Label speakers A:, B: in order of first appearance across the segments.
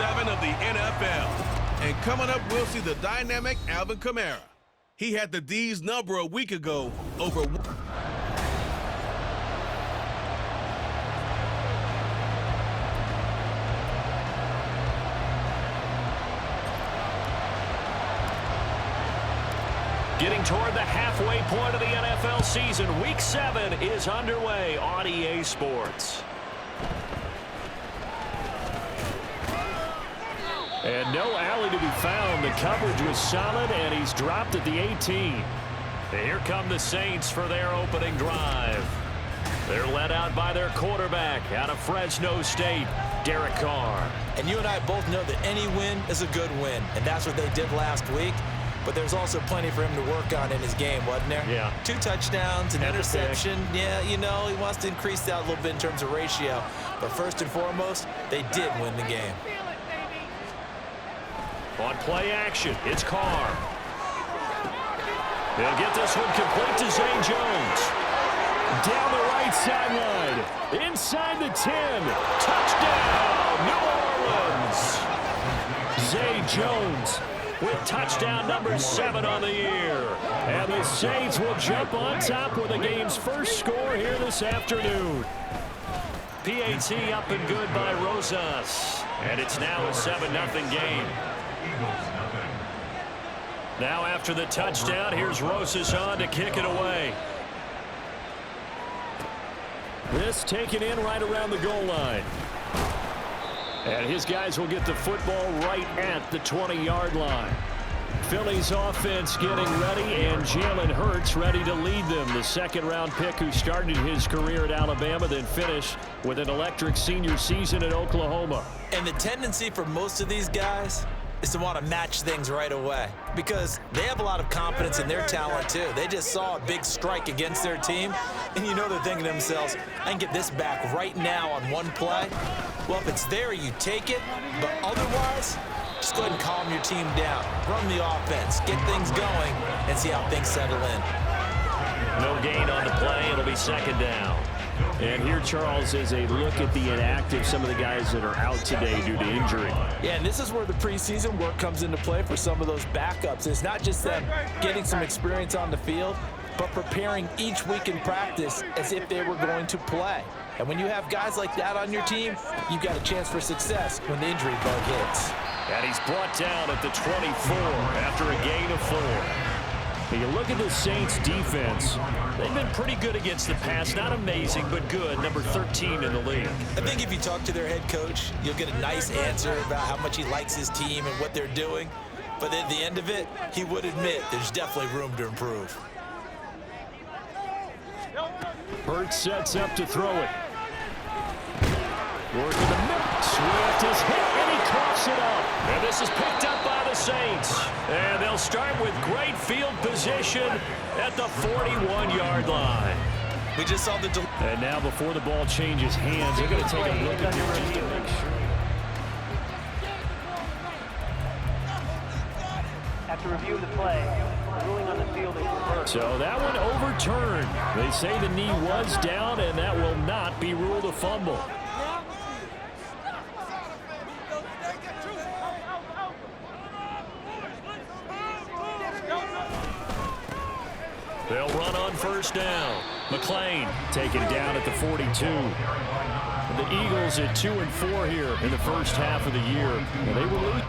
A: 7 of the NFL. And coming up, we'll see the dynamic Alvin Kamara. He had the D's number a week ago over...
B: Getting toward the halfway point of the NFL season, Week 7 is underway on EA Sports. And no alley to be found. The coverage was solid, and he's dropped at the 18. And here come the Saints for their opening drive. They're led out by their quarterback out of Fresno State, Derek Carr.
C: And you and I both know that any win is a good win, and that's what they did last week. But there's also plenty for him to work on in his game, wasn't there?
B: Yeah.
C: 2 touchdowns, an interception. Yeah, you know, he wants to increase that a little bit in terms of ratio. But first and foremost, they did win the game.
B: On play action, it's Carr. They'll get this one complete to Zay Jones. Down the right sideline. Inside the 10. Touchdown, New Orleans. Zay Jones with touchdown number 7 on the year. And the Saints will jump on top with the game's first score here this afternoon. PAT up and good by Rosas. And it's now a 7-0 game. Now after the touchdown, here's Rosas on to kick it away. This taken in right around the goal line. And his guys will get the football right at the 20-yard line. Philly's offense getting ready, and Jalen Hurts ready to lead them. The second-round pick who started his career at Alabama, then finished with an electric senior season at Oklahoma.
C: And the tendency for most of these guys is to want to match things right away because they have a lot of confidence in their talent too. They just saw a big strike against their team, and you know they're thinking to themselves, I can get this back right now on one play. Well, if it's there, you take it, but otherwise, just go ahead and calm your team down. Run the offense, get things going, and see how things settle in.
B: No gain on the play. It'll be second down. And here, Charles, is a look at the inactive, some of the guys that are out today due to injury.
C: Yeah, and this is where the preseason work comes into play for some of those backups. It's not just them getting some experience on the field, but preparing each week in practice as if they were going to play. And when you have guys like that on your team, you've got a chance for success when the injury bug hits.
B: And he's brought down at the 24 after a gain of 4. You look at the Saints defense, they've been pretty good against the pass. Not amazing, but good. Number 13 in the league.
C: I think if you talk to their head coach, you'll get a nice answer about how much he likes his team and what they're doing. But at the end of it, he would admit there's definitely room to improve.
B: Hurts sets up to throw it. Work in the middle. Swift is hit, and he coughs it up. And this is picked up by the Saints. And they'll start with great field position at the 41-yard line.
C: We just saw the...
B: And now before the ball changes hands, they're going to take a look at here just to make sure.
D: After review of the play, the ruling on the field is reversed.
B: So that one overturned. They say the knee was down, and that will not be ruled a fumble. They'll run on first down. McLean taken down at the 42. The Eagles at 2-4 here in the first half of the year. Well, they were losing.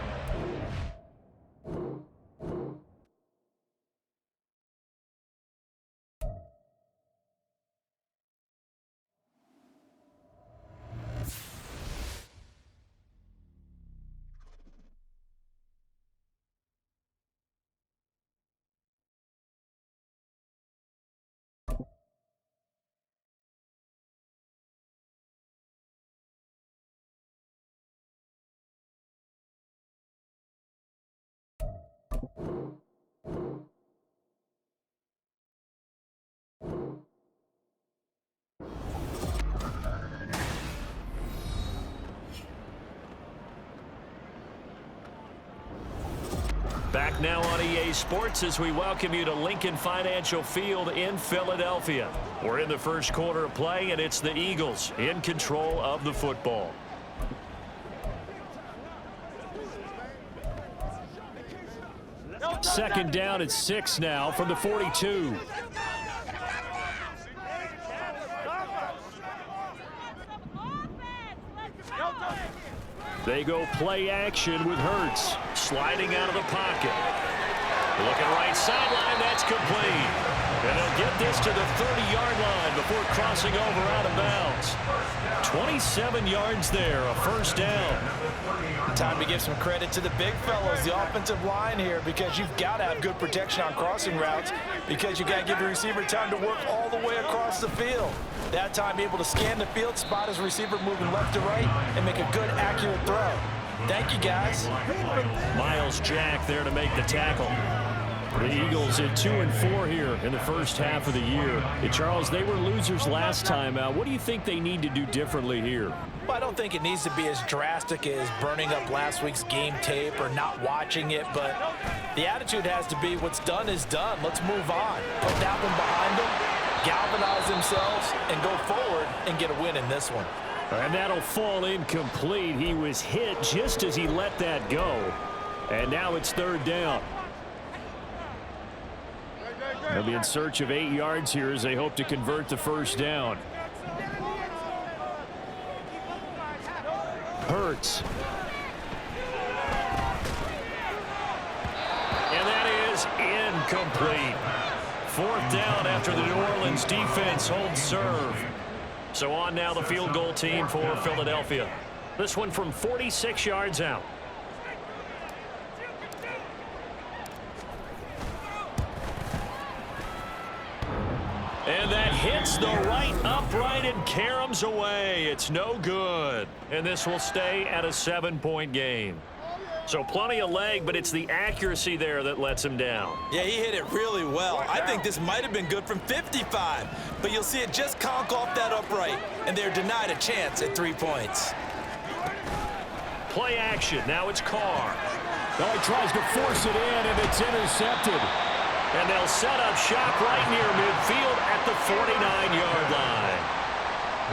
B: Back now on EA Sports as we welcome you to Lincoln Financial Field in Philadelphia. We're in the first quarter of play, and it's the Eagles in control of the football. second down at 6 now from the 42. They go play action with Hurts. Sliding out of the pocket. Looking right sideline, that's complete. And they'll get this to the 30-yard line before crossing over out of bounds. 27 yards there, a first down.
C: Time to give some credit to the big fellows, the offensive line here, because you've got to have good protection on crossing routes, because you got to give the receiver time to work all the way across the field. That time able to scan the field, spot his receiver moving left to right, and make a good, accurate throw. Thank you, guys.
B: Miles Jack there to make the tackle. The Eagles at 2-4 here in the first half of the year. Hey, Charles, they were losers last time out. What do you think they need to do differently here?
C: Well, I don't think it needs to be as drastic as burning up last week's game tape or not watching it, but the attitude has to be what's done is done. Let's move on. Put that one behind them, galvanize themselves, and go forward and get a win in this one.
B: And that'll fall incomplete. He was hit just as he let that go. And now it's third down. They'll be in search of 8 yards here as they hope to convert the first down. Hurts. And that is incomplete. Fourth down after the New Orleans defense holds serve. So on now the field goal team for Philadelphia. This one from 46 yards out. And that hits the right upright and caroms away. It's no good. And this will stay at a 7-point game. So plenty of leg, but it's the accuracy there that lets him down.
C: Yeah, he hit it really well. I think this might have been good from 55. But you'll see it just conk off that upright. And they're denied a chance at 3 points.
B: Play action. Now it's Carr. Oh, he tries to force it in, and it's intercepted. And they'll set up shop right near midfield at the 49-yard line.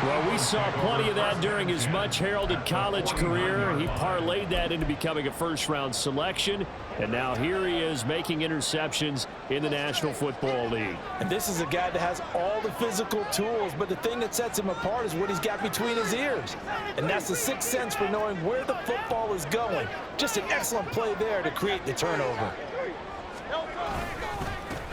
B: Well, we saw plenty of that during his much-heralded college career. He parlayed that into becoming a first-round selection. And now here he is making interceptions in the National Football League.
C: And this is a guy that has all the physical tools, but the thing that sets him apart is what he's got between his ears. And that's the sixth sense for knowing where the football is going. Just an excellent play there to create the turnover.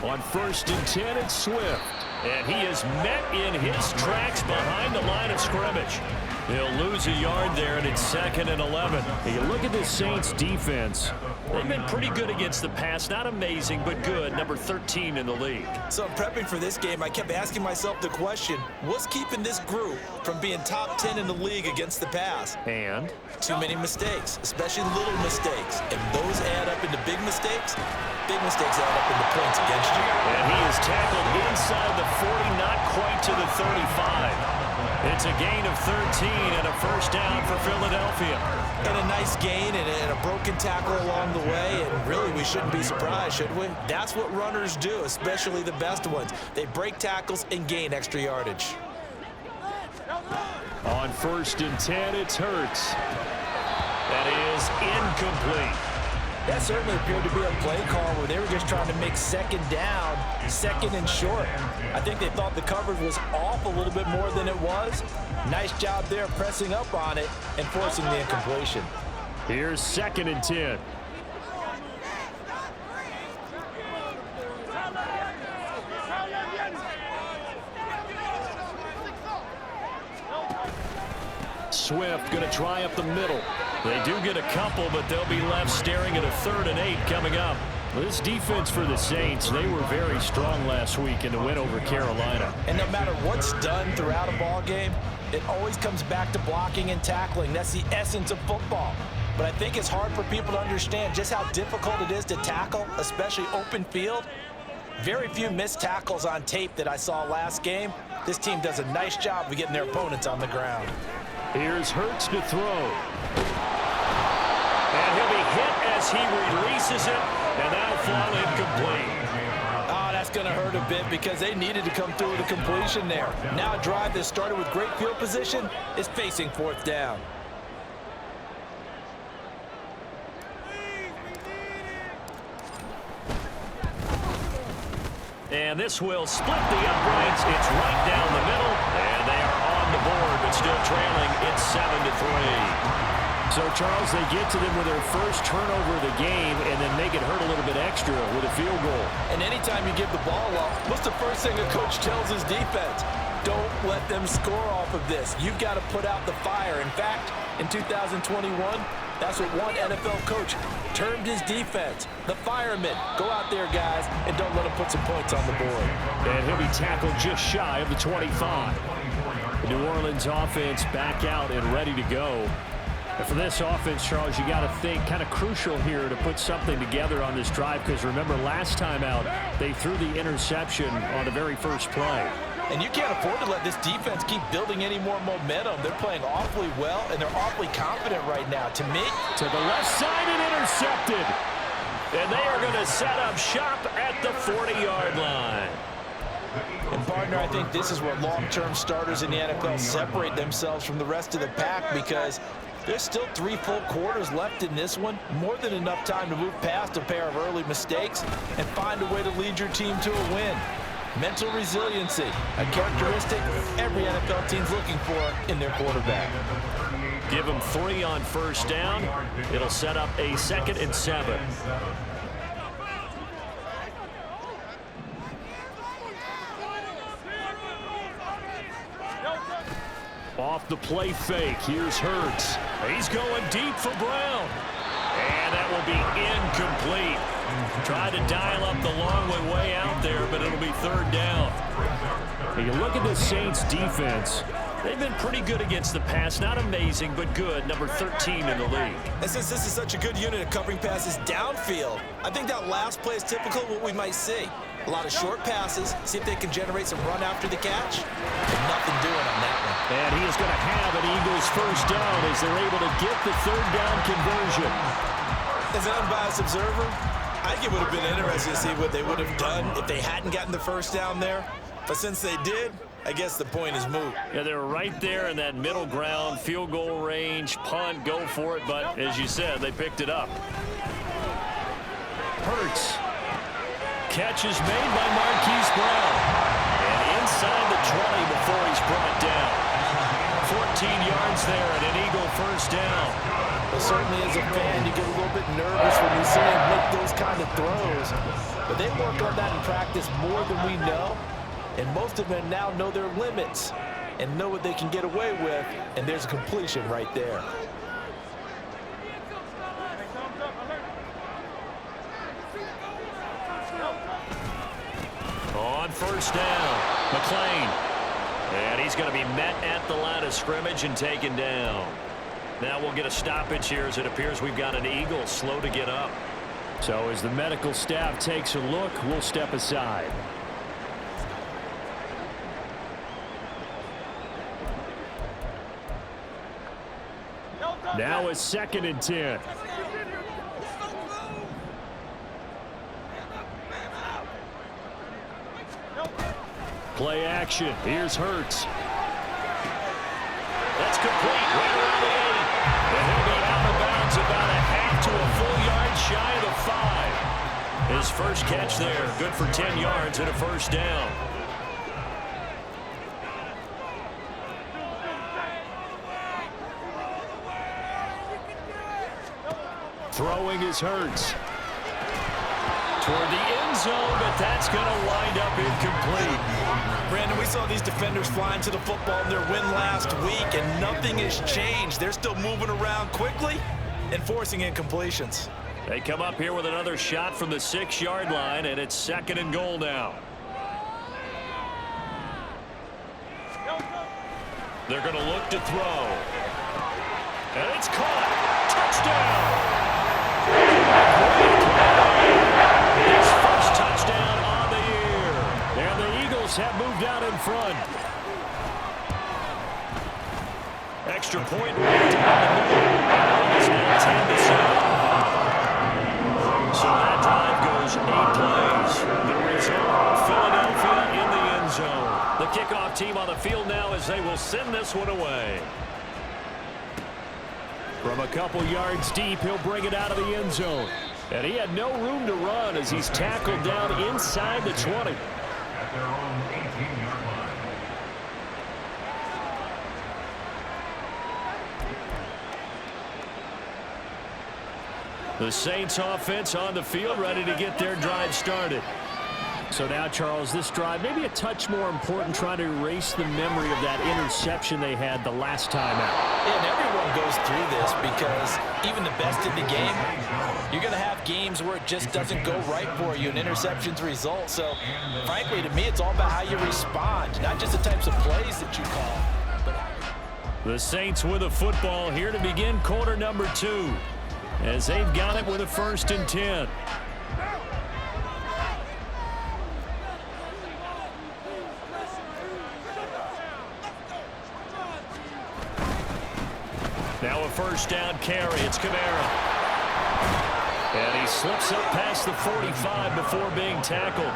B: On 1st and 10, it's Swift. And he is met in his tracks behind the line of scrimmage. He'll lose a yard there, and it's 2nd and 11. Hey, you look at this Saints defense. They've been pretty good against the pass. Not amazing, but good. Number 13 in the league.
C: So in prepping for this game, I kept asking myself the question, what's keeping this group from being top 10 in the league against the pass?
B: And?
C: Too many mistakes, especially little mistakes. And those add up into big mistakes. Big mistakes add up into points against you.
B: And he is tackled inside the 40, not quite to the 35. It's a gain of 13 and a first down for Philadelphia.
C: And a nice gain and a broken tackle along the way, and really we shouldn't be surprised, should we? That's what runners do, especially the best ones. They break tackles and gain extra yardage.
B: On 1st and 10, it's Hurts. That is incomplete.
C: That certainly appeared to be a play call where they were just trying to make second down, second and short. I think they thought the coverage was off a little bit more than it was. Nice job there pressing up on it and forcing the incompletion.
B: Here's 2nd and 10. Swift going to try up the middle. They do get a couple, but they'll be left staring at a 3rd and 8 coming up. Well, this defense for the Saints, they were very strong last week in the win over Carolina.
C: And no matter what's done throughout a ball game, it always comes back to blocking and tackling. That's the essence of football. But I think it's hard for people to understand just how difficult it is to tackle, especially open field. Very few missed tackles on tape that I saw last game. This team does a nice job of getting their opponents on the ground.
B: Here's Hurts to throw. And he'll be hit as he releases it, and that'll fall incomplete.
C: Oh, that's going to hurt a bit because they needed to come through with a completion there. Now a drive that started with great field position is facing 4th down.
B: And this will split the uprights. It's right down the middle. And they are on the board, but still trailing. It's 7-3. So, Charles, they get to them with their first turnover of the game and then make it hurt a little bit extra with a field goal.
C: And anytime you give the ball up, what's the first thing a coach tells his defense? Don't let them score off of this. You've got to put out the fire. In fact, in 2021, that's what one NFL coach termed his defense. The firemen. Go out there, guys, and don't let them put some points on the board.
B: And he'll be tackled just shy of the 25. The New Orleans offense back out and ready to go. And for this offense, Charles, you got to think kind of crucial here to put something together on this drive, because remember last time out they threw the interception on the very first play.
C: And you can't afford to let this defense keep building any more momentum. They're playing awfully well, and they're awfully confident right now. To me,
B: to the left side and intercepted. And they are going to set up shop at the 40-yard line.
C: And, partner, I think this is where long-term starters in the NFL separate themselves from the rest of the pack, because there's still 3 full quarters left in this one. More than enough time to move past a pair of early mistakes and find a way to lead your team to a win. Mental resiliency, a characteristic every NFL team's looking for in their quarterback.
B: Give them 3 on first down. It'll set up a 2nd and 7. Off the play fake, here's Hurts. He's going deep for Brown. And that will be incomplete. Tried to dial up the long way out there, but it'll be 3rd down. When you look at the Saints defense, they've been pretty good against the pass. Not amazing, but good. Number 13 in the league.
C: And since this is such a good unit of covering passes downfield, I think that last play is typical of what we might see. A lot of short passes, see if they can generate some run after the catch. And nothing doing on that one.
B: And he is going to have an Eagles first down as they're able to get the 3rd down conversion.
C: As an unbiased observer, I think it would have been interesting to see what they would have done if they hadn't gotten the first down there. But since they did, I guess the point is moot.
B: Yeah, they were right there in that middle ground, field goal range, punt, go for it. But as you said, they picked it up. Hurts. Catch is made by Marquise Brown. And inside the 20 before he's brought down. 14 yards there and an Eagle first down.
C: Well, certainly as a fan, you get a little bit nervous when you see him make those kind of throws. But they worked on that in practice more than we know. And most of them now know their limits and know what they can get away with. And there's a completion right there.
B: On first down, McLean. And he's going to be met at the line of scrimmage and taken down. Now we'll get a stoppage here as it appears we've got an Eagle slow to get up. So as the medical staff takes a look, we'll step aside. Now it's 2nd and 10. Play action. Here's Hurts. That's complete. Right around the 8. And he'll be out of bounds about a half to a full yard shy of the 5. His first catch there. Good for 10 yards and a first down. Throwing is Hurts. Toward the end zone, but that's going to wind up incomplete.
C: Brandon, we saw these defenders flying to the football in their win last week, and nothing has changed. They're still moving around quickly and forcing incompletions.
B: They come up here with another shot from the 6-yard line, and it's 2nd and goal now. They're going to look to throw. And it's caught. Touchdown! His first touchdown on the year. And the Eagles have moved out in front. Extra point right down the middle. It's now 10-7. So that drive goes 8 plays. The result, Philadelphia in the end zone. The kickoff team on the field now as they will send this one away. From a couple yards deep, he'll bring it out of the end zone. And he had no room to run as he's tackled down inside the 20. The Saints offense on the field, ready to get their drive started. So now, Charles, this drive maybe a touch more important, trying to erase the memory of that interception they had the last time out.
C: Yeah, and everyone goes through this because even the best in the game, you're going to have games where it just doesn't go right for you and interceptions result. So, frankly, to me, it's all about how you respond, not just the types of plays that you call.
B: The Saints with a football here to begin quarter number 2, as they've got it with a 1st and 10. Now a 1st down carry. It's Kamara. And he slips up past the 45 before being tackled.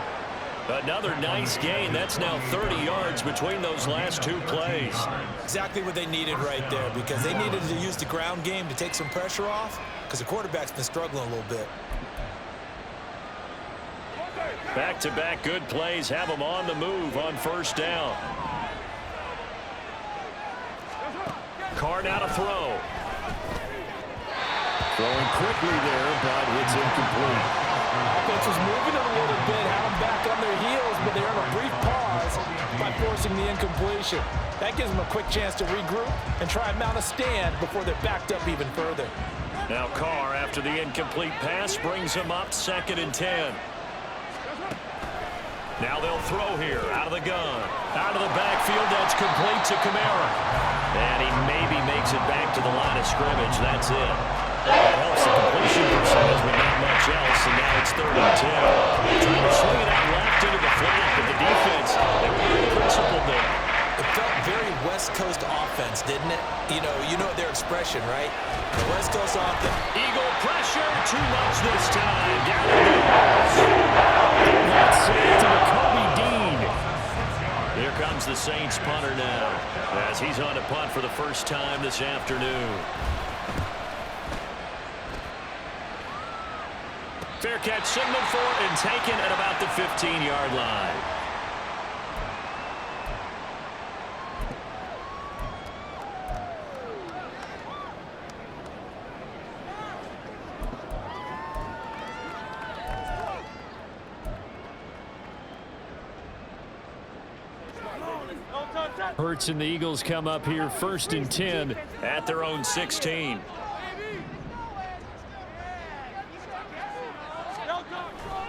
B: Another nice gain. That's now 30 yards between those last 2 plays.
C: Exactly what they needed right there, because they needed to use the ground game to take some pressure off, because the quarterback's been struggling a little bit.
B: Back-to-back good plays have them on the move on 1st down. Carr now to throw. Throwing quickly there, but it's incomplete.
C: Offense was moving it a little bit, had them back on their heels, but they're on a brief pause by forcing the incompletion. That gives them a quick chance to regroup and try and mount a stand before they're backed up even further.
B: Now Carr, after the incomplete pass, brings him up 2nd and 10. Now they'll throw here, out of the gun. Out of the backfield, that's complete to Kamara. And he maybe makes it back to the line of scrimmage. That's it. That helps the completion percentage, but not much else. And now it's 3rd and 10. Trying to swing it out left into the flat, but the defense, they were very principled there.
C: It felt very West Coast offense, didn't it? You know their expression, right? The West Coast offense.
B: Eagle pressure, too much this time. Down it goes. That's it to Kobe Dean. Here comes the Saints punter now, as he's on to punt for the first time this afternoon. Fair catch signaled for and taken at about the 15-yard line. Hurts and the Eagles come up here 1st and 10 at their own 16.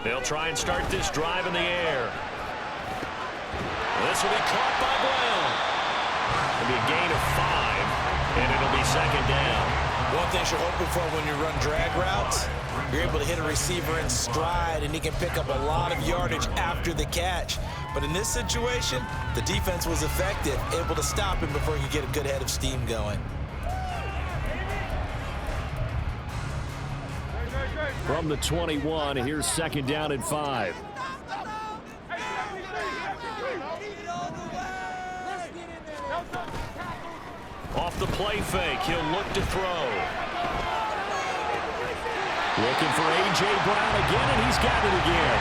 B: They'll try and start this drive in the air. This will be caught by Brown. It'll be a gain of 5, and it'll be 2nd down.
C: One thing you're hoping for when you run drag routes, you're able to hit a receiver in stride, and he can pick up a lot of yardage after the catch. But in this situation, the defense was effective, able to stop him before he could get a good head of steam going.
B: From the 21, here's 2nd down and 5. Off the play fake, he'll look to throw. Looking for A.J. Brown again, and he's got it again.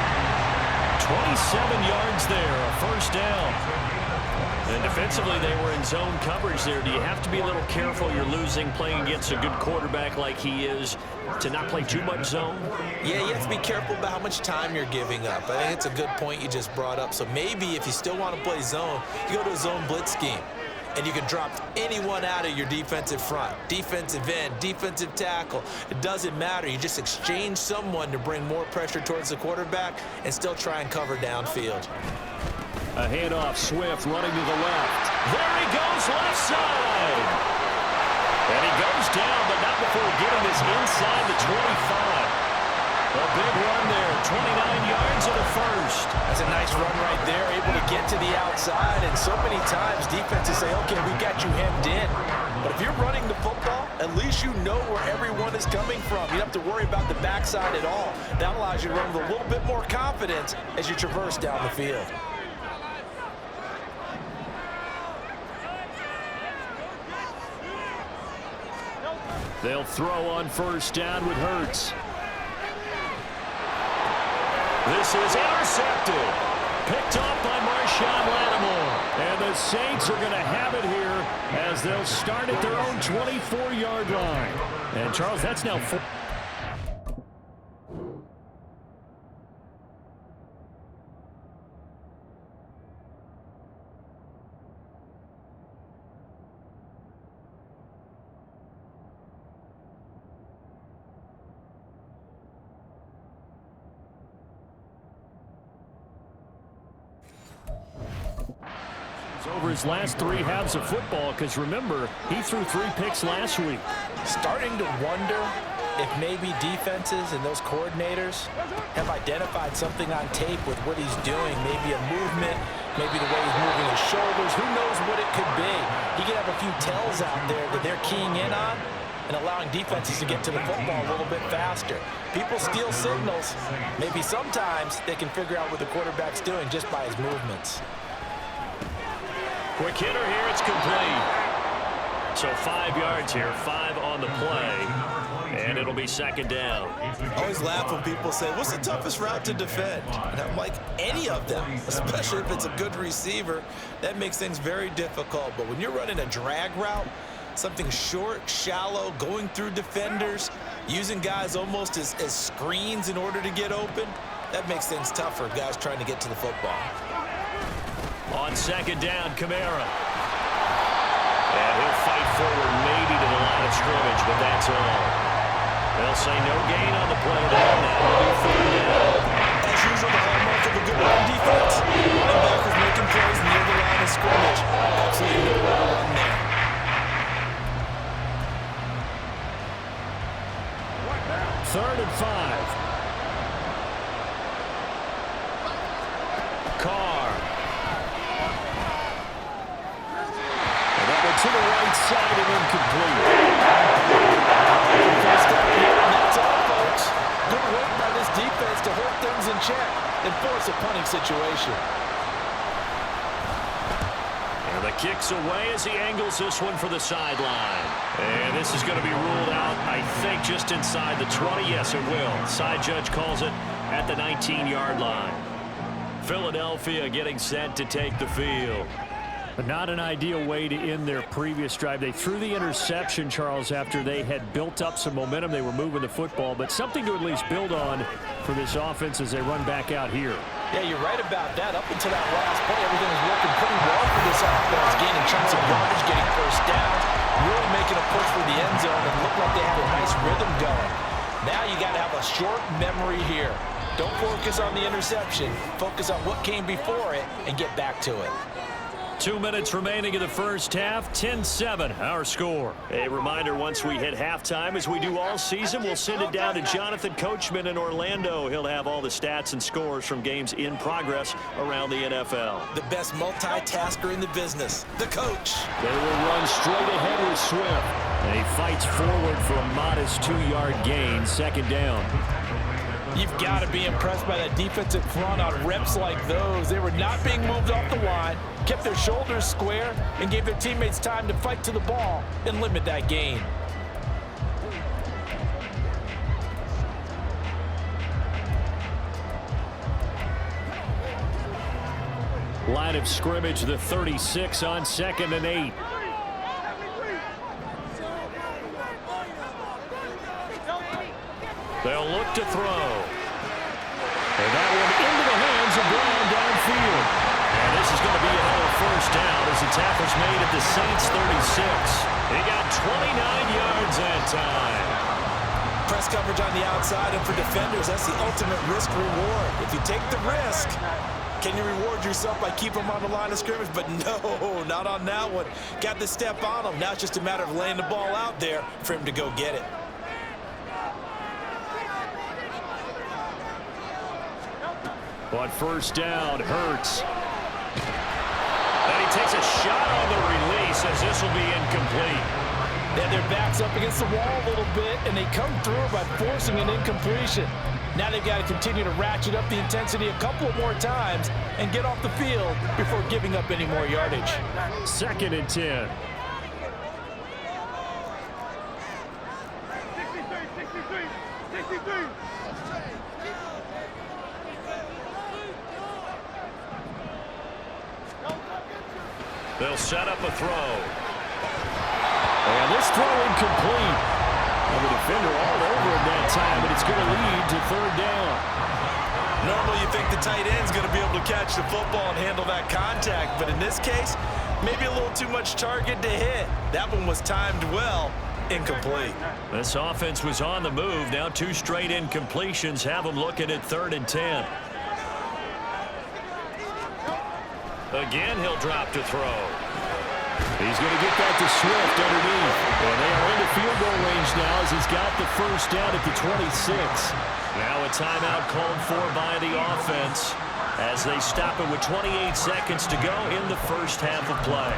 B: 27 yards there, a 1st down. And defensively, they were in zone coverage there. Do you have to be a little careful? You're losing, playing against a good quarterback like he is, to not play too much zone?
C: Yeah, you have to be careful about how much time you're giving up. I think it's a good point you just brought up. So maybe if you still want to play zone, you go to a zone blitz scheme. And you can drop anyone out of your defensive front, defensive end, defensive tackle. It doesn't matter. You just exchange someone to bring more pressure towards the quarterback and still try and cover downfield.
B: A handoff, Swift running to the left. There he goes, left side. And he goes down, but not before getting this inside the 25. A big run there, 29 yards and a 1st.
C: That's a nice run right there, able to get to the outside. And so many times defenses say, okay, we got you hemmed in. But if you're running the football, at least you know where everyone is coming from. You don't have to worry about the backside at all. That allows you to run with a little bit more confidence as you traverse down the field.
B: They'll throw on 1st down with Hurts. This is intercepted. Picked off by Marshawn Lattimore. And the Saints are going to have it here as they'll start at their own 24-yard line. And, Charles, that's now 4. Over his last 3 halves of football, because remember, he threw 3 picks last week.
C: Starting to wonder if maybe defenses and those coordinators have identified something on tape with what he's doing. Maybe a movement, maybe the way he's moving his shoulders. Who knows what it could be? He could have a few tells out there that they're keying in on and allowing defenses to get to the football a little bit faster. People steal signals. Maybe sometimes they can figure out what the quarterback's doing just by his movements.
B: Quick hitter here, it's complete. So 5 yards here, 5 on the play, and it'll be second down.
C: I always laugh when people say, what's the toughest route to defend? And I'm like, any of them, especially if it's a good receiver. That makes things very difficult. But when you're running a drag route, something short, shallow, going through defenders, using guys almost as screens in order to get open, that makes things tougher, guys trying to get to the football.
B: On second down, Kamara. And he'll fight forward maybe to the line of scrimmage, but that's all. They'll say no gain on the play there. Now it'll be third down.
C: As usual, the hallmark of a good run defense. Linebackers making plays near the line of scrimmage. Absolutely nowhere to run there.
B: Third and 5. Carr. And that went to the right side and incomplete.
C: First down here, and that's all, folks. Good work by this defense to hold things in check and force a punting situation.
B: And the kick's away as he angles this one for the sideline. And this is going to be ruled out, I think, just inside the 20. Yes, it will. Side judge calls it at the 19-yard line. Philadelphia getting set to take the field. But not an ideal way to end their previous drive. They threw the interception, Charles, after they had built up some momentum. They were moving the football, but something to at least build on for this offense as they run back out here.
C: Yeah, you're right about that. Up until that last play, everything was working pretty well for this offense. Gaining chunks of yardage, getting first down, really making a push for the end zone, and looked like they had a nice rhythm going. Now you got to have a short memory here. Don't focus on the interception. Focus on what came before it and get back to it.
B: 2 minutes remaining in the first half, 10-7, our score. A reminder, once we hit halftime, as we do all season, we'll send it down to Jonathan Coachman in Orlando. He'll have all the stats and scores from games in progress around the NFL.
C: The best multitasker in the business, the coach.
B: They will run straight ahead with Swift. And he fights forward for a modest 2-yard gain, second down.
C: You've got to be impressed by that defensive front on reps like those. They were not being moved off the line, kept their shoulders square, and gave their teammates time to fight to the ball and limit that gain.
B: Line of scrimmage, the 36 on 2nd and 8. They'll look to throw. And that one into the hands of Brown downfield. And this is going to be another first down as the tackle's made at the Saints 36. He got 29 yards that time.
C: Press coverage on the outside, and for defenders, that's the ultimate risk-reward. If you take the risk, can you reward yourself by keeping them on the line of scrimmage? But no, not on that one. Got the step on him. Now it's just a matter of laying the ball out there for him to go get it.
B: On first down, Hurts. And he takes a shot on the release as this will be incomplete.
C: They had their backs up against the wall a little bit, and they come through by forcing an incompletion. Now they've got to continue to ratchet up the intensity a couple more times and get off the field before giving up any more yardage.
B: 2nd and 10. They'll set up a throw. And this throw incomplete. And the defender all over him that time, and it's going to lead to third down.
C: Normally you think the tight end's going to be able to catch the football and handle that contact, but in this case, maybe a little too much target to hit. That one was timed well. Incomplete.
B: This offense was on the move. Now 2 straight incompletions have them looking at 3rd and 10. Again, he'll drop to throw. He's going to get that to Swift underneath. And they are into field goal range now as he's got the first down at the 26. Now a timeout called for by the offense as they stop it with 28 seconds to go in the first half of play.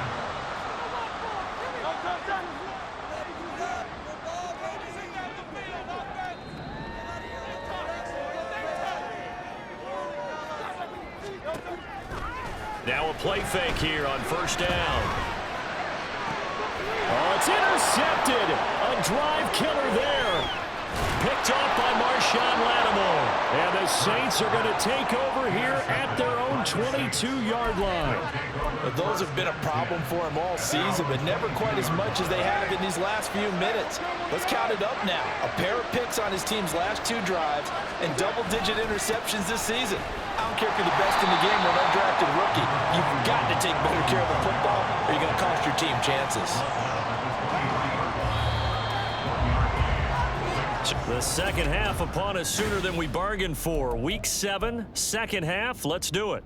B: Now a play fake here on first down. Oh, it's intercepted. A drive killer there. Picked off by Marshawn Lattimore. And the Saints are going to take over here at their own 22-yard line.
C: Well, those have been a problem for him all season, but never quite as much as they have in these last few minutes. Let's count it up now. A pair of picks on his team's last 2 drives and double-digit interceptions this season. I don't care if you're the best in the game or an undrafted rookie. You've got to take better care of the football or you're going to cost your team chances.
B: The second half upon us sooner than we bargained for. Week 7, second half. Let's do it.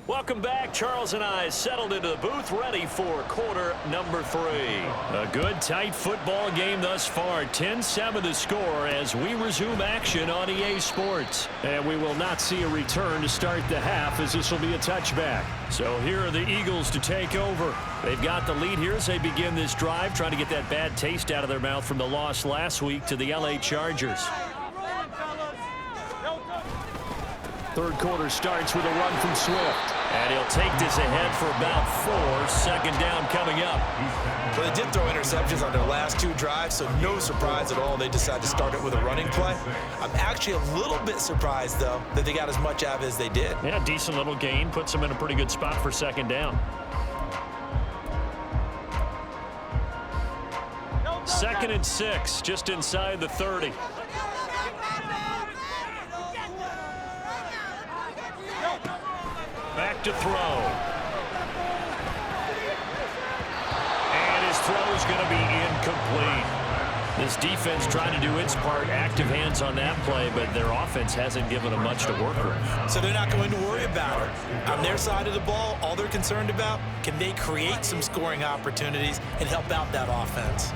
B: Welcome back. Charles and I settled into the booth, ready for quarter number 3. A good, tight football game thus far. 10-7 to score as we resume action on EA Sports. And we will not see a return to start the half as this will be a touchback. So here are the Eagles to take over. They've got the lead here as they begin this drive, trying to get that bad taste out of their mouth from the loss last week to the LA Chargers. Third quarter starts with a run from Swift. And he'll take this ahead for about 4. Second down coming up.
C: Well, they did throw interceptions on their last 2 drives, so no surprise at all they decided to start it with a running play. I'm actually a little bit surprised, though, that they got as much out of it as they did.
B: Yeah, decent little gain. Puts them in a pretty good spot for second down. Second and 6, just inside the 30. Back to throw. And his throw is going to be incomplete. This defense trying to do its part, active hands on that play, but their offense hasn't given them much to work with.
C: So they're not going to worry about it. On their side of the ball, all they're concerned about, can they create some scoring opportunities and help out that offense?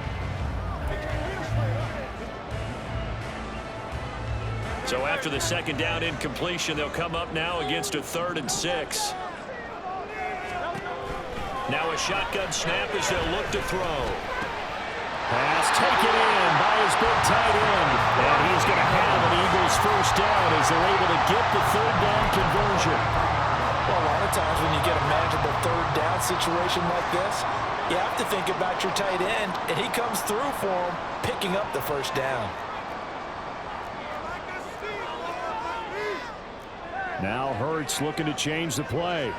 B: So after the second down incompletion, they'll come up now against a 3rd and 6. Now a shotgun snap as they'll look to throw. Pass taken in by his big tight end. And he's going to have an Eagles first down as they're able to get the 3rd down conversion.
C: Well, a lot of times when you get a manageable 3rd down situation like this, you have to think about your tight end, and he comes through for him, picking up the first down.
B: Now Hurts looking to change the play.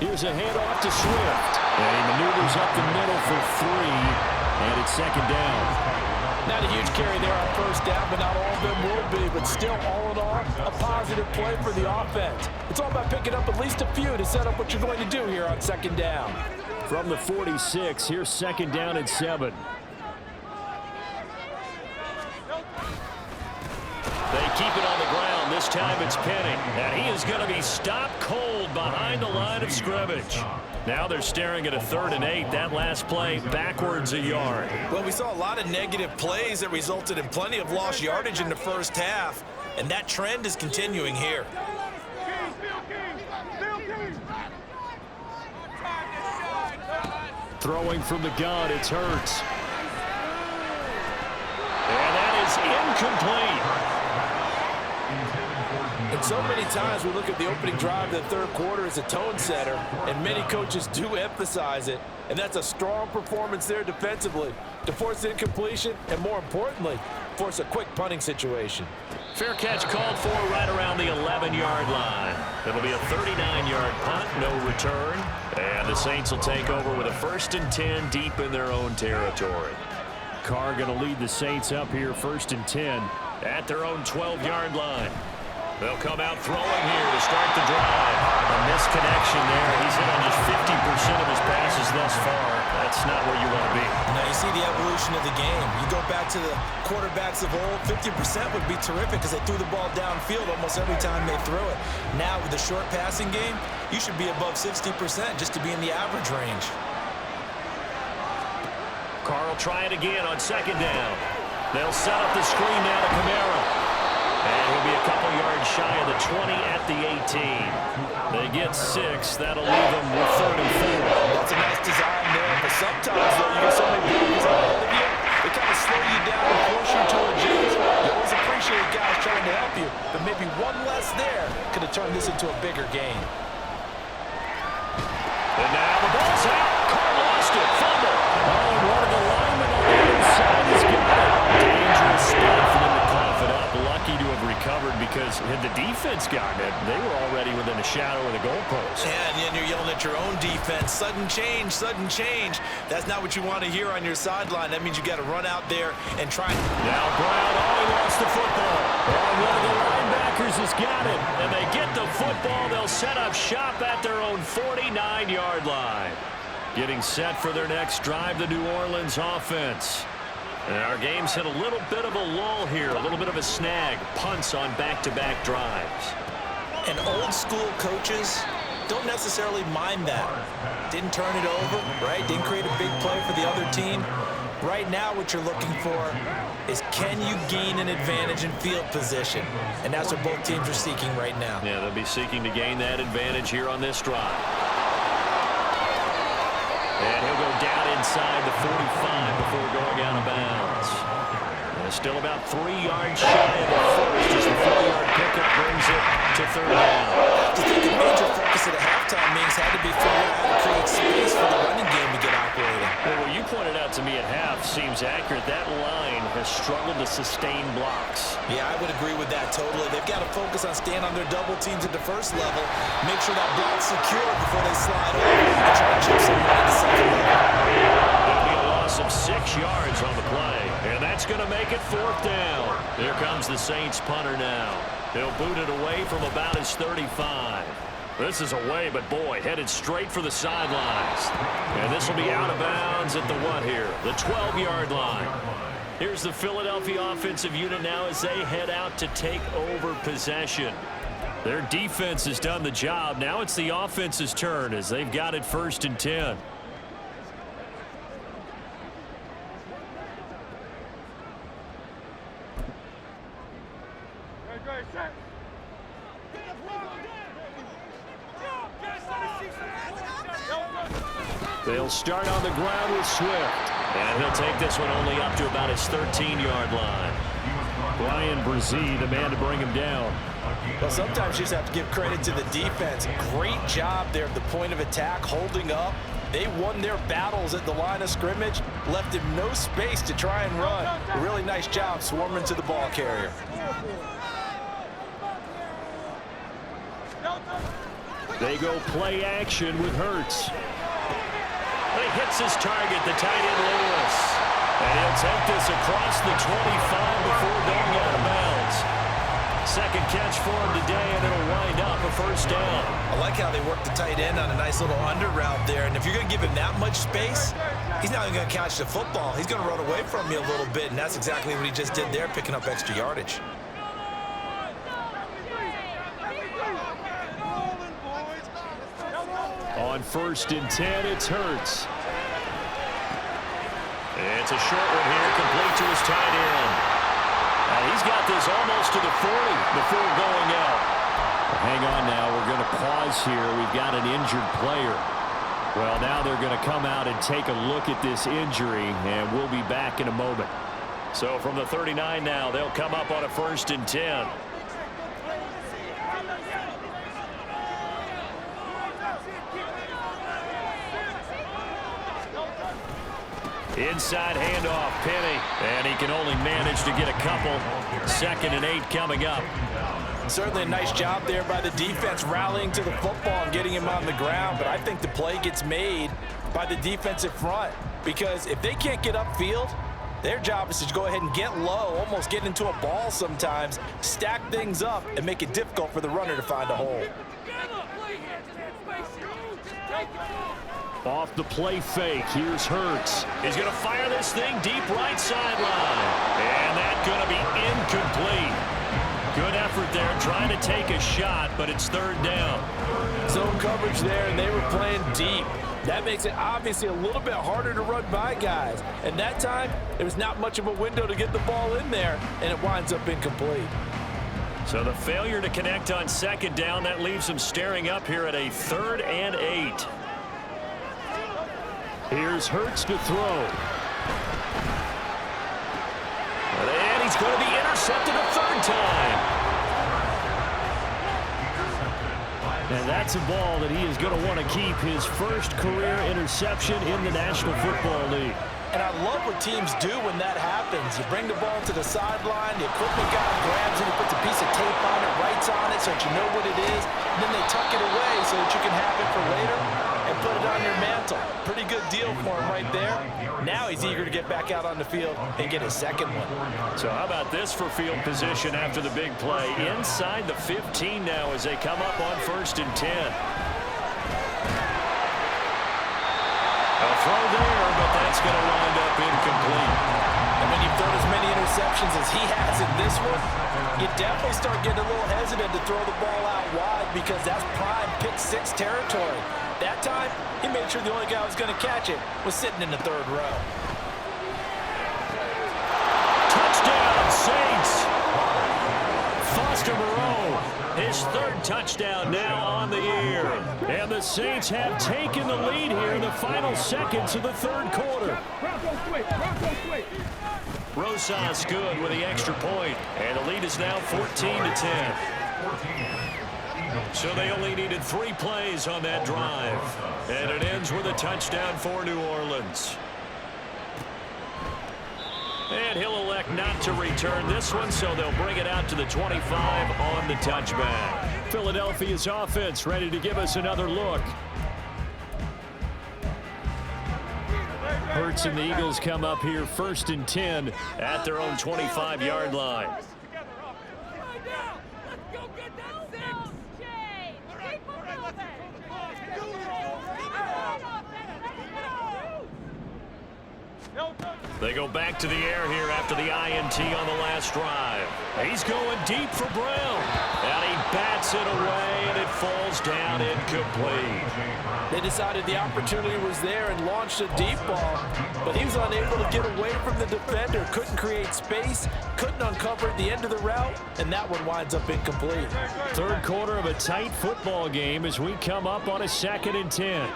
B: Here's a handoff to Swift. And he maneuvers up the middle for 3. And it's second down.
C: Not a huge carry there on first down, but not all of them will be. But still, all in all, a positive play for the offense. It's all about picking up at least a few to set up what you're going to do here on second down.
B: From the 46, here's second down and 7. They keep it on the ground. This time it's Penny. And he is going to be stopped cold behind the line of scrimmage. Now they're staring at a 3rd and 8. That last play backwards a yard.
C: Well, we saw a lot of negative plays that resulted in plenty of lost yardage in the first half. And that trend is continuing here.
B: Throwing from the gun, it's Hurts. And that is incomplete.
C: And so many times we look at the opening drive of the 3rd quarter as a tone setter, and many coaches do emphasize it, and that's a strong performance there defensively to force incompletion and, more importantly, force a quick punting situation.
B: Fair catch called for right around the 11-yard line. It'll be a 39-yard punt, no return, and the Saints will take over with a 1st and 10 deep in their own territory. Carr going to lead the Saints up here 1st and 10 at their own 12-yard line. They'll come out throwing here to start the drive. A misconnection there. He's hit on just 50% of his passes thus far. That's not where you want to be.
C: Now you see the evolution of the game. You go back to the quarterbacks of old, 50% would be terrific because they threw the ball downfield almost every time they threw it. Now with the short passing game, you should be above 60% just to be in the average range.
B: Carr will try it again on 2nd down. They'll set up the screen now to Kamara. And he'll be a couple yards shy of the 20 at the 18. They get 6. That'll leave them with 3rd and 4.
C: That's a nice design there, but sometimes, though, you get so many players ahead of you, they kind of slow you down and force you to adjust. You always appreciate guys trying to help you, but maybe one less there could have turned this into a bigger game.
B: And now the ball's out. Carr lost it. Fumble. Oh, one of the linemen on the inside has got it. Dangerous spot for them to cough it up. Lucky to have recovered because had the defense gotten it, they were already within a shadow of the goalpost.
C: Yeah, and then you're yelling at your own defense. Sudden change, sudden change. That's not what you want to hear on your sideline. That means you got to run out there and try.
B: Now Brown, he lost the football. Oh, one of the linebackers has got it. And they get the football. They'll set up shop at their own 49-yard line. Getting set for their next drive, the New Orleans offense. And our game's hit a little bit of a lull here, a little bit of a snag. Punts on back-to-back drives.
C: And old-school coaches don't necessarily mind that. Didn't turn it over, right? Didn't create a big play for the other team. Right now what you're looking for is can you gain an advantage in field position? And that's what both teams are seeking right now.
B: Yeah, they'll be seeking to gain that advantage here on this drive. And he'll go down inside the 45 before going out of bounds. And still about 3 yards shy of the first as the 4-yard pickup brings it to 3rd down.
C: Do you think the major focus of the halftime meetings had to be figuring out how to create space for the running game to get operating?
B: Well, what you pointed out to me at half seems accurate. That line has struggled to sustain blocks.
C: Yeah, I would agree with that totally. They've got to focus on staying on their double teams at the first level, make sure that block's secure before they slide over and try to chip someone at the second level.
B: It'll be a loss of 6 yards on the play, and that's going to make it 4th down. Here comes the Saints punter now. He'll boot it away from about his 35. This is away, but boy, headed straight for the sidelines. And this will be out of bounds at the what here? The 12-yard line. Here's the Philadelphia offensive unit now as they head out to take over possession. Their defense has done the job. Now it's the offense's turn as they've got it 1st and 10. They'll start on the ground with Swift. And he'll take this one only up to about his 13-yard line. Brian Brzee, the man to bring him down.
C: Well, sometimes you just have to give credit to the defense. Great job there at the point of attack, holding up. They won their battles at the line of scrimmage, left him no space to try and run. A really nice job swarming to the ball carrier.
B: They go play action with Hurts. He hits his target, the tight end Lewis. And he'll take this across the 25 before going out of bounds. Second catch for him today, and it'll wind up a 1st down.
C: I like how they work the tight end on a nice little under route there. And if you're going to give him that much space, he's not even going to catch the football. He's going to run away from you a little bit, and that's exactly what he just did there, picking up extra yardage.
B: On 1st and 10, it's Hurts. It's a short one here, complete to his tight end. He's got this almost to the 40 before going out. Hang on now, we're going to pause here. We've got an injured player. Well, now they're going to come out and take a look at this injury, and we'll be back in a moment. So from the 39 now, they'll come up on a 1st and 10. Inside handoff, Penny, and he can only manage to get a couple. 2nd and 8 coming up.
C: Certainly a nice job there by the defense rallying to the football and getting him on the ground, but I think the play gets made by the defensive front because if they can't get upfield, Their job is to go ahead and get low, almost get into a ball sometimes, stack things up, and make it difficult for the runner to find a hole.
B: Off the play fake, here's Hurts. He's going to fire this thing deep right sideline. And that's going to be incomplete. Good effort there, trying to take a shot, but it's third down.
E: Zone coverage there, and they were playing deep. That makes it obviously a little bit harder to run by guys. And that time, there was not much of a window to get the ball in there, and it winds up incomplete.
B: So the failure to connect on second down, that leaves them staring up here at a 3rd and 8. Here's Hurts to throw. And he's going to be intercepted a 3rd time. And that's a ball that he is going to want to keep, his first career interception in the National Football League.
C: And I love what teams do when that happens. You bring the ball to the sideline, the equipment guy grabs it, he puts a piece of tape on it, writes on it so that you know what it is, and then they tuck it away so that you can have it for later and put it on your mantle. Pretty good deal for him right there. Now he's eager to get back out on the field and get his second one.
B: So how about this for field position after the big play? Inside the 15 now as they come up on 1st and 10. A throw there, but that's going to wind up incomplete.
C: And when you've thrown as many interceptions as he has in this one, you definitely start getting a little hesitant to throw the ball out wide because that's prime pick 6 territory. That time, he made sure the only guy who was going to catch it was sitting in the 3rd row.
B: Touchdown, Saints! Foster Moreau, his 3rd touchdown now on the year. And the Saints have taken the lead here in the final seconds of the 3rd quarter. Rosas good with the extra point, and the lead is now 14-10. So they only needed 3 plays on that drive, and it ends with a touchdown for New Orleans. And he'll elect not to return this one, so they'll bring it out to the 25 on the touchback. Philadelphia's offense ready to give us another look. Hurts and the Eagles come up here 1st and 10 at their own 25-yard line. They go back to the air here after the INT on the last drive. He's going deep for Brown. And he bats it away, and it falls down incomplete.
E: They decided the opportunity was there and launched a deep ball, but he was unable to get away from the defender, couldn't create space, couldn't uncover at the end of the route, and that one winds up incomplete.
B: 3rd quarter of a tight football game as we come up on a 2nd and 10.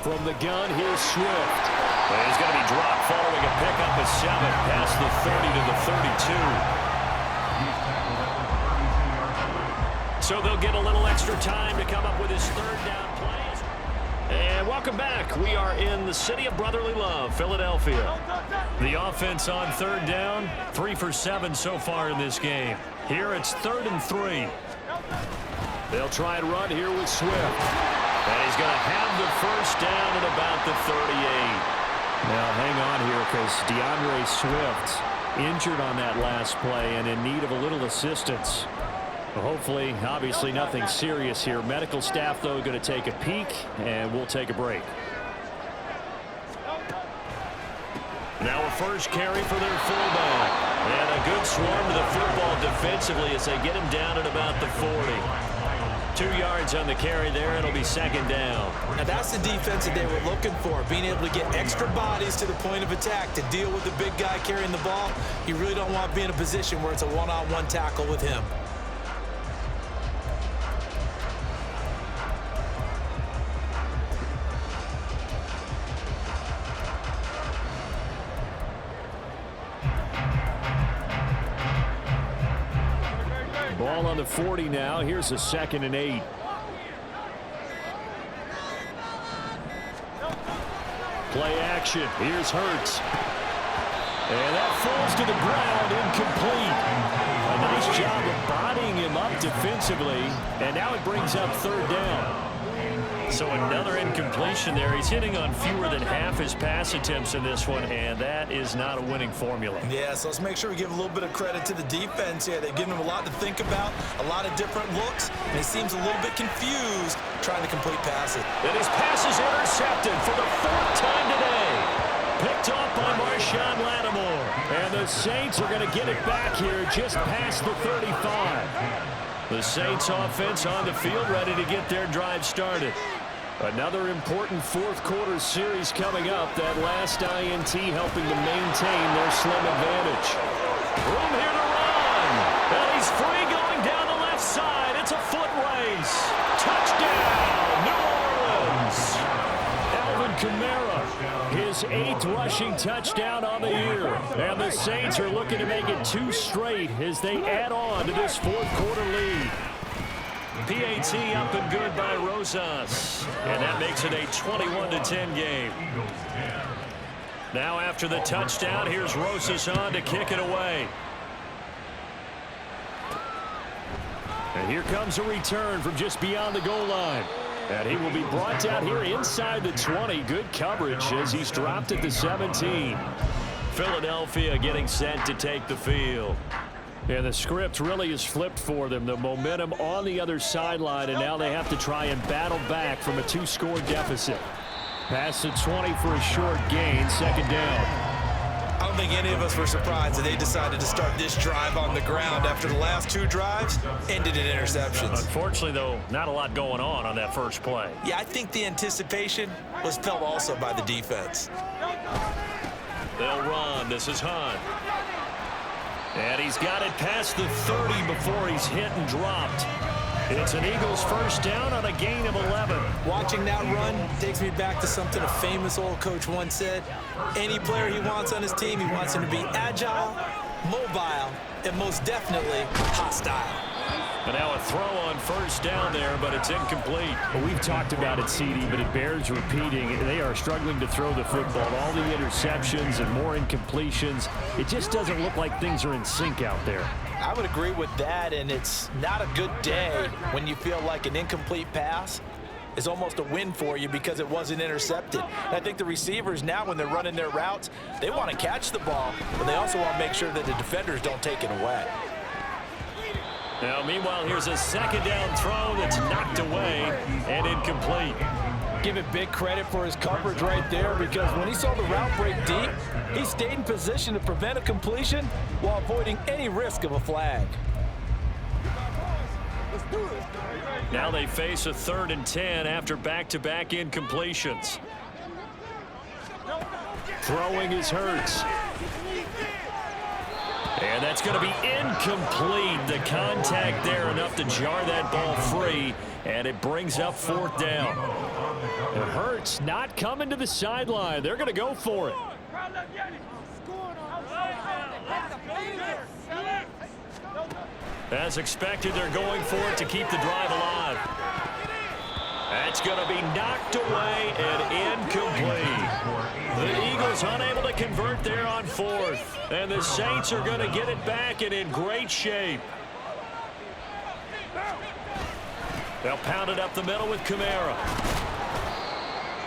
B: From the gun, here's Swift. And he's going to be dropped following a pickup of 7 past the 30 to the 32. So they'll get a little extra time to come up with his 3rd down plays. And welcome back. We are in the city of brotherly love, Philadelphia. The offense on 3rd down, 3 for 7 so far in this game. Here it's 3rd and 3. They'll try and run here with Swift. And he's going to have the 1st down at about the 38. Now, hang on here because DeAndre Swift injured on that last play and in need of a little assistance. Hopefully, obviously nothing serious here. Medical staff, though, going to take a peek, and we'll take a break. Now a first carry for their fullback. And a good swarm to the football defensively as they get him down at about the 40. 2 yards on the carry there. It'll be 2nd down.
C: Now that's the defense that they were looking for, being able to get extra bodies to the point of attack to deal with the big guy carrying the ball. You really don't want to be in a position where it's a one-on-one tackle with him.
B: Ball on the 40 now. Here's a 2nd and 8. Play action. Here's Hurts. And that falls to the ground, incomplete. A nice job of bodying him up defensively. And now it brings up 3rd down. So another incompletion there. He's hitting on fewer than half his pass attempts in this one, and that is not a winning formula.
C: Yeah, so let's make sure we give a little bit of credit to the defense here. They've given him a lot to think about, a lot of different looks, and he seems a little bit confused trying to complete passes.
B: And his pass is intercepted for the 4th time today. Picked off by Marshawn Lattimore. And the Saints are going to get it back here just past the 35. The Saints offense on the field ready to get their drive started. Another important fourth quarter series coming up. That last INT helping to maintain their slim advantage. Room here to run. And he's free going down the left side. It's a foot race. Touchdown, New Orleans. Alvin Kamara, his 8th rushing touchdown on the year. And the Saints are looking to make it 2 straight as they add on to this fourth quarter lead. PAT up and good by Rosas. And that makes it a 21-10 game. Now after the touchdown, here's Rosas on to kick it away. And here comes a return from just beyond the goal line. And he will be brought down here inside the 20. Good coverage as he's dropped at the 17. Philadelphia getting set to take the field. And the script really is flipped for them. The momentum on the other sideline, and now they have to try and battle back from a 2-score deficit. Past the 20 for a short gain, 2nd down.
C: I don't think any of us were surprised that they decided to start this drive on the ground after the last 2 drives ended in interceptions.
B: Unfortunately, though, not a lot going on that first play.
C: Yeah, I think the anticipation was felt also by the defense.
B: They'll run. This is Hunt. And he's got it past the 30 before he's hit and dropped. It's an Eagles first down on a gain of 11.
C: Watching that run takes me back to something a famous old coach once said. Any player he wants on his team, he wants him to be agile, mobile, and most definitely hostile.
B: And now a throw on first down there, but it's incomplete.
F: Well, we've talked about it, CD, but it bears repeating. They are struggling to throw the football. All the interceptions and more incompletions. It just doesn't look like things are in sync out there.
E: I would agree with that, and it's not a good day when you feel like an incomplete pass is almost a win for you because it wasn't intercepted. And I think the receivers now, when they're running their routes, they want to catch the ball, but they also want to make sure that the defenders don't take it away.
B: Now, meanwhile, here's a 2nd down throw that's knocked away and incomplete.
E: Give it big credit for his coverage right there, because when he saw the route break deep, he stayed in position to prevent a completion while avoiding any risk of a flag.
B: Now they face a 3rd and 10 after back-to-back incompletions.
F: Throwing is Hurts.
B: And that's going to be incomplete. The contact there enough to jar that ball free, and it brings up 4th down.
F: And Hurts not coming to the sideline. They're going to go for it.
B: As expected, they're going for it to keep the drive alive. That's going to be knocked away and incomplete. The Eagles unable to convert there on 4th. And the Saints are going to get it back and in great shape. They'll pound it up the middle with Kamara.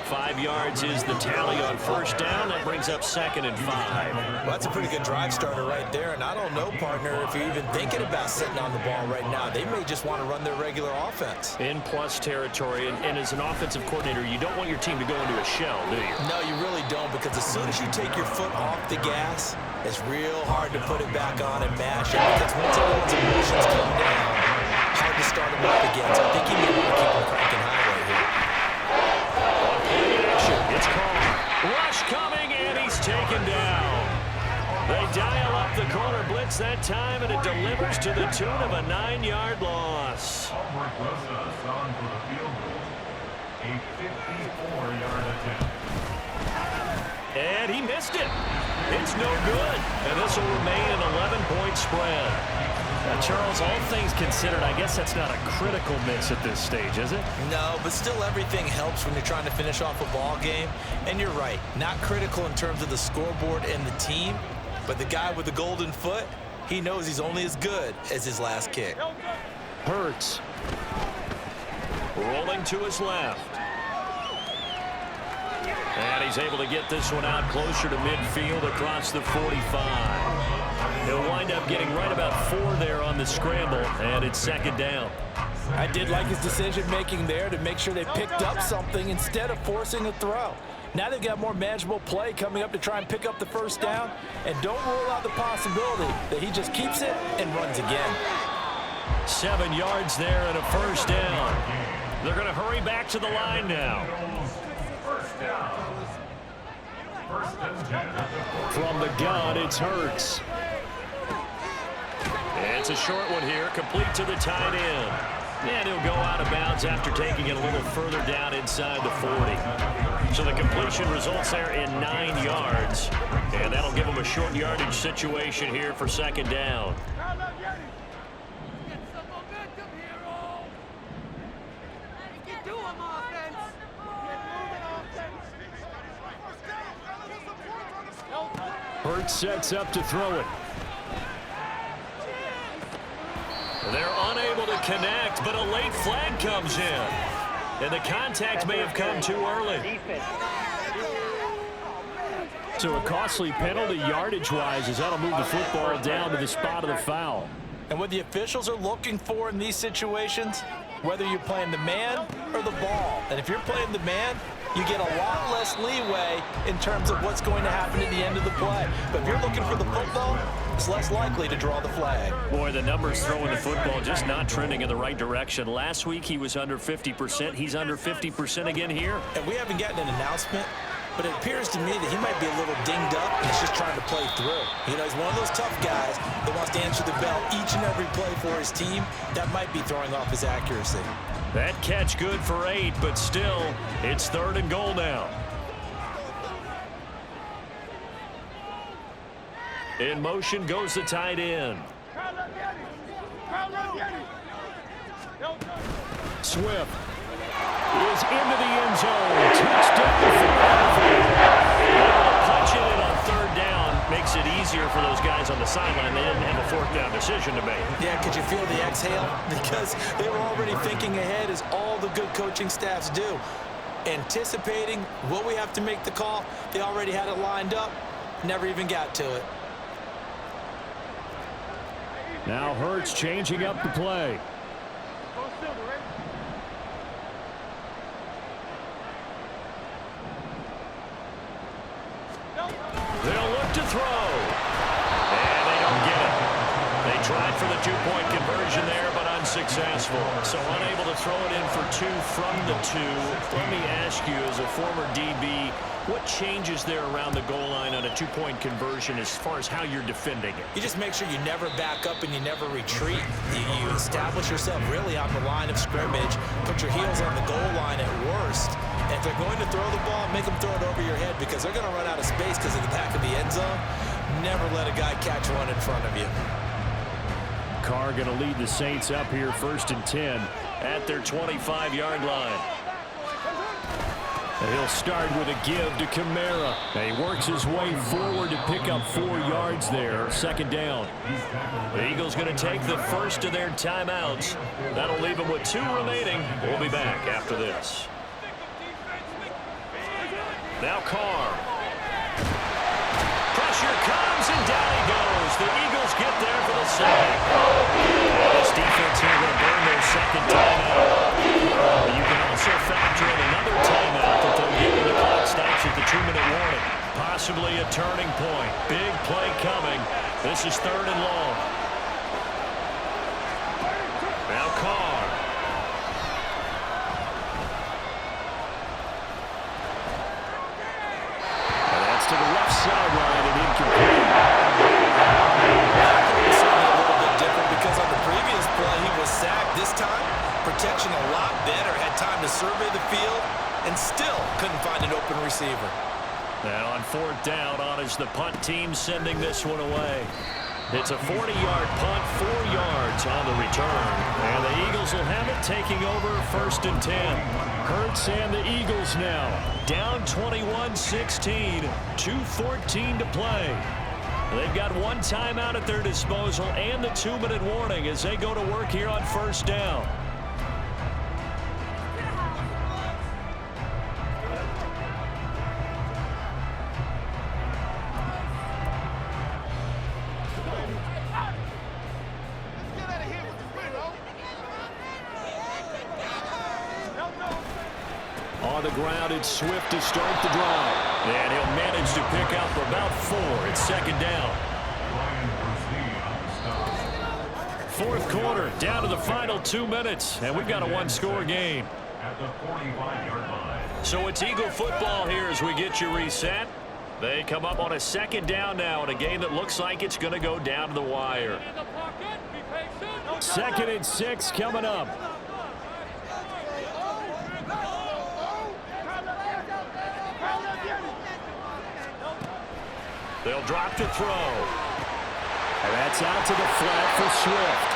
B: 5 yards is the tally on first down. That brings up 2nd and 5.
C: Well, that's a pretty good drive starter right there. And I don't know, partner, if you're even thinking about sitting on the ball right now. They may just want to run their regular offense.
B: In plus territory. And as an offensive coordinator, you don't want your team to go into a shell, do you?
C: No, you really don't, because as soon as you take your foot off the gas, it's real hard to put it back on and mash it. Because once everyone's emotions come down, hard to start them up again. So I think you may want to keep them cranking high right here.
B: It's called. Rush coming, and he's taken down. They dial up the corner blitz that time, and it delivers to the tune of a 9-yard loss. And he missed it. It's no good. And this will remain an 11-point spread.
F: Charles, all things considered, I guess that's not a critical miss at this stage, is it?
C: No, but still everything helps when you're trying to finish off a ball game. And you're right, not critical in terms of the scoreboard and the team, but the guy with the golden foot, he knows he's only as good as his last kick.
F: Hurts.
B: Rolling to his left. And he's able to get this one out closer to midfield across the 45. He'll wind up getting right about 4 there on the scramble, and it's second down.
E: I did like his decision-making there to make sure they picked up something instead of forcing a throw. Now they've got more manageable play coming up to try and pick up the first down, and don't rule out the possibility that he just keeps it and runs again.
B: 7 yards there and a first down. They're going to hurry back to the line now. From the gun, it's Hurts. It's a short one here, complete to the tight end. And he'll go out of bounds after taking it a little further down inside the 40. So the completion results there in 9 yards. And that'll give him a short yardage situation here for second down.
F: Hurts sets up to throw it.
B: They're unable to connect, but a late flag comes in. And the contact may have come too early.
F: So a costly penalty yardage-wise as that'll move the football down to the spot of the foul.
E: And what the officials are looking for in these situations, whether you're playing the man or the ball. And if you're playing the man, you get a lot less leeway in terms of what's going to happen at the end of the play. But if you're looking for the football, it's less likely to draw the flag.
B: Boy, the numbers throwing the football just not trending in the right direction. Last week he was under 50%. He's under 50% again here.
E: And we haven't gotten an announcement, but it appears to me that he might be a little dinged up and he's just trying to play through. You know, he's one of those tough guys that wants to answer the bell each and every play for his team. That might be throwing off his accuracy.
B: That catch good for 8, but still, it's 3rd and goal now. In motion goes the tight end.
F: Swift is into the end zone. Touchdown.
B: Punching it on 3rd down makes it easier for those guys on the sideline. They didn't have a 4th down decision to make.
E: Yeah, could you feel the exhale? Because they were already thinking ahead, as all the good coaching staffs do. Anticipating what we have to make the call. They already had it lined up. Never even got to it.
F: Now Hurts changing up the play.
B: They'll look to throw. And they don't get it. They tried for the 2-point conversion there, but unsuccessful. So unable to throw it in for 2 from the 2. Let me ask you, as a former DB, what changes there around the goal line on a 2-point conversion as far as how you're defending it?
E: You just make sure you never back up and you never retreat. You establish yourself really on the line of scrimmage, put your heels on the goal line at worst. And if they're going to throw the ball, make them throw it over your head because they're going to run out of space because of the back of the end zone. Never let a guy catch one in front of you.
F: Carr going to lead the Saints up here 1st and 10
B: at their 25-yard line.
F: And he'll start with a give to Kamara. And he works his way forward to pick up 4 yards there. 2nd down.
B: The Eagles going to take the first of their timeouts. That'll leave them with 2 remaining. We'll be back after this. Now Carr. Pressure comes and down he goes. The Eagles get there for the sack. This defense here going to burn their 2nd timeout. You can also factor in another timeout that they'll get when the clock stops at the 2-minute warning. Possibly a turning point. Big play coming. This is 3rd and long. Now Carr.
F: And that's to the left sideline and incomplete.
E: Certainly a little bit different because on the previous play he was sacked. This time, protection a lot better. Had time to survey the field and still couldn't find an open receiver.
B: And on 4th down, on is the punt team sending this one away. It's a 40-yard punt, 4 yards on the return. And the Eagles will have it taking over 1st and 10.
F: Hurts and the Eagles now.
B: Down 21-16, 2:14 to play. They've got 1 timeout at their disposal and the 2-minute warning as they go to work here on 1st down. on the ground. It's Swift to start the drive. And he'll manage to pick up about 4. It's second down. Fourth quarter, down to the final 2 minutes, and we've got a one-score game. So it's Eagle football here as we get you reset. They come up on a second down now in a game that looks like it's going to go down to the wire.
F: 2nd and 6 coming up.
B: They'll drop to throw.
F: And that's out to the flat for Swift.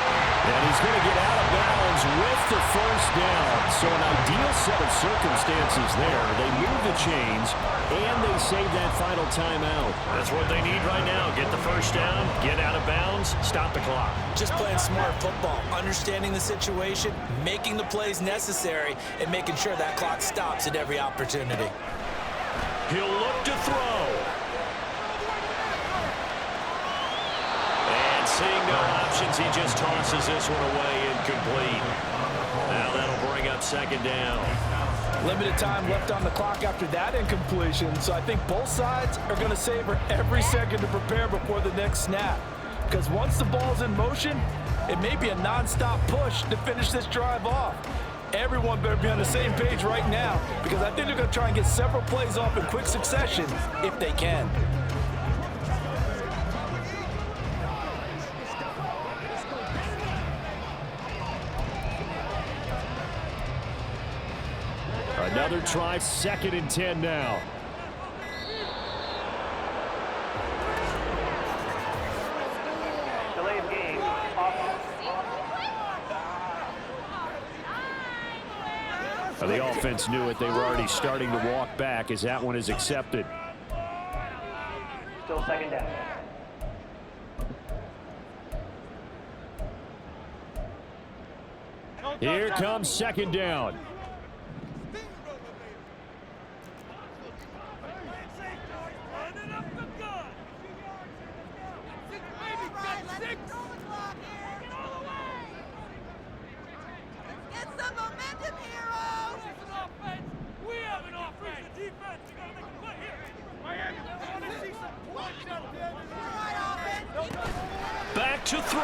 F: And he's going to get out of bounds with the first down. So an ideal set of circumstances there. They move the chains, and they save that final timeout.
B: That's what they need right now. Get the first down, get out of bounds, stop the clock.
C: Just playing smart football, understanding the situation, making the plays necessary, and making sure that clock stops at every opportunity.
B: He'll look to throw. Seeing no options, he just tosses this one away, incomplete. Now that'll bring up second down.
E: Limited time left on the clock after that incompletion, so I think both sides are going to savor every second to prepare before the next snap. Because once the ball's in motion, it may be a non-stop push to finish this drive off. Everyone better be on the same page right now, because I think they're going to try and get several plays off in quick succession if they can.
F: Another try, 2nd and 10 now.
D: Delay of game.
F: The offense knew it. They were already starting to walk back as that one is accepted.
D: Still second down.
F: Here comes second down.
B: Back to throw.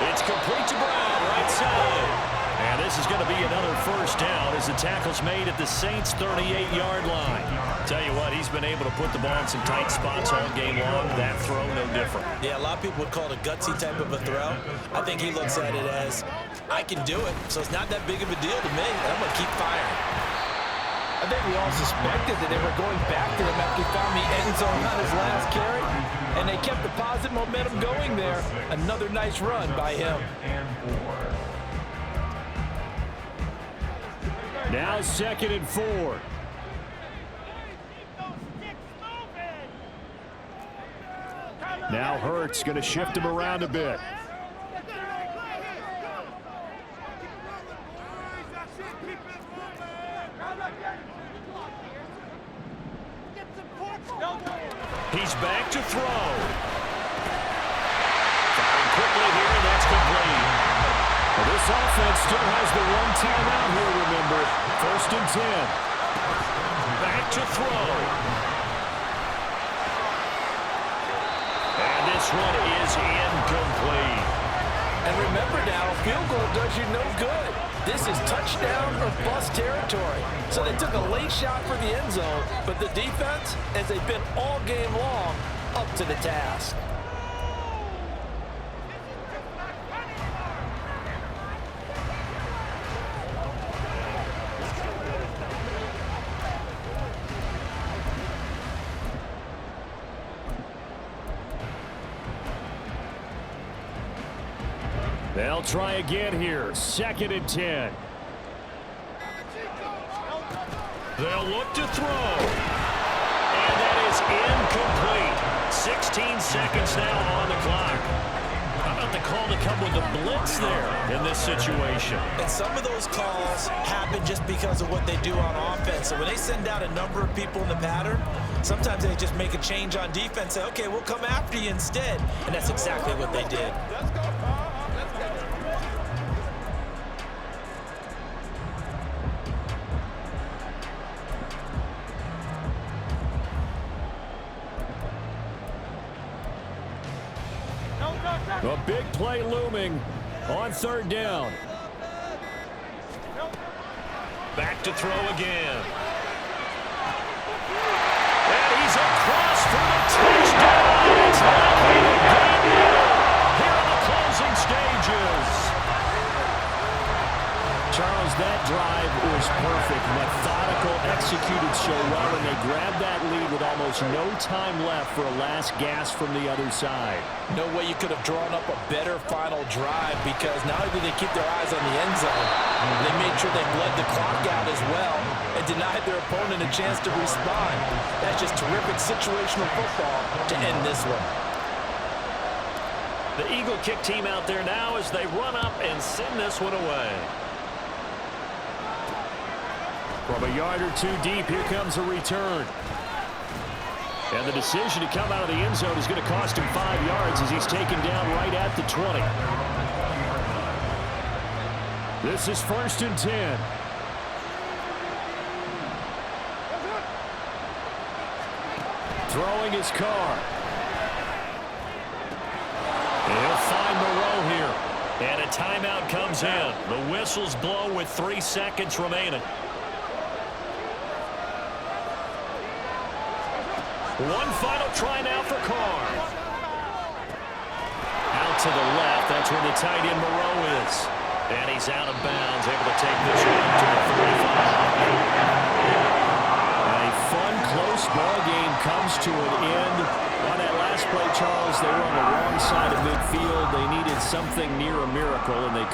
B: It's complete to Brown, right side. And this is going to be another first down as the tackle's made at the Saints' 38-yard line. Tell you what, he's been able to put the ball in some tight spots all game long. That throw, no different.
C: Yeah, a lot of people would call it a gutsy type of a throw. I think he looks at it as, I can do it, so it's not that big of a deal to me, and I'm going to keep firing.
E: I think we all suspected that they were going back to him after he found the end zone on his last carry, and they kept the positive momentum going there. Another nice run by him.
F: Now 2nd and 4. Now Hurts going to shift him around a bit.
B: He's back to throw. Firing quickly here, and that's complete.
F: Well, this offense still has the one timeout here, remember. 1st and 10.
B: Back to throw. And this one is incomplete.
E: And remember now, a field goal does you no good. This is touchdown or bust territory. So they took a late shot for the end zone, but the defense, as they've been all game long, up to the task.
F: They'll try again here. 2nd and 10.
B: They'll look to throw. And that is incomplete. 16 seconds now on the clock. How about the call to come with the blitz there in this situation?
C: And some of those calls happen just because of what they do on offense. So when they send out a number of people in the pattern, sometimes they just make a change on defense, say, okay, we'll come after you instead. And that's exactly what they did.
B: A big play looming on third down. Back to throw again. And he's across for the touchdown. It's likely to gain here in the closing stages. Charles, that drive was perfect. Methodical, executed so well, and they grabbed that lead with almost no time left for a last gasp from the other side.
E: No way you could have drawn up a better final drive, because not only did they keep their eyes on the end zone, they made sure they bled the clock out as well and denied their opponent a chance to respond. That's just terrific situational football to end this one.
B: The Eagle kick team out there now as they run up and send this one away. From a yard or two deep, here comes a return. And the decision to come out of the end zone is going to cost him 5 yards as he's taken down right at the 20. This is 1st and 10. Throwing his car. He'll find Moreau here. And a timeout comes in. The whistles blow with 3 seconds remaining. One final try now for Carr. Out to the left. That's where the tight end Moreau is. And he's out of bounds, able to take this one to the 35. A fun, close ball game comes to an end. On that last play, Charles, they were on the wrong side of midfield. They needed something near a miracle, and they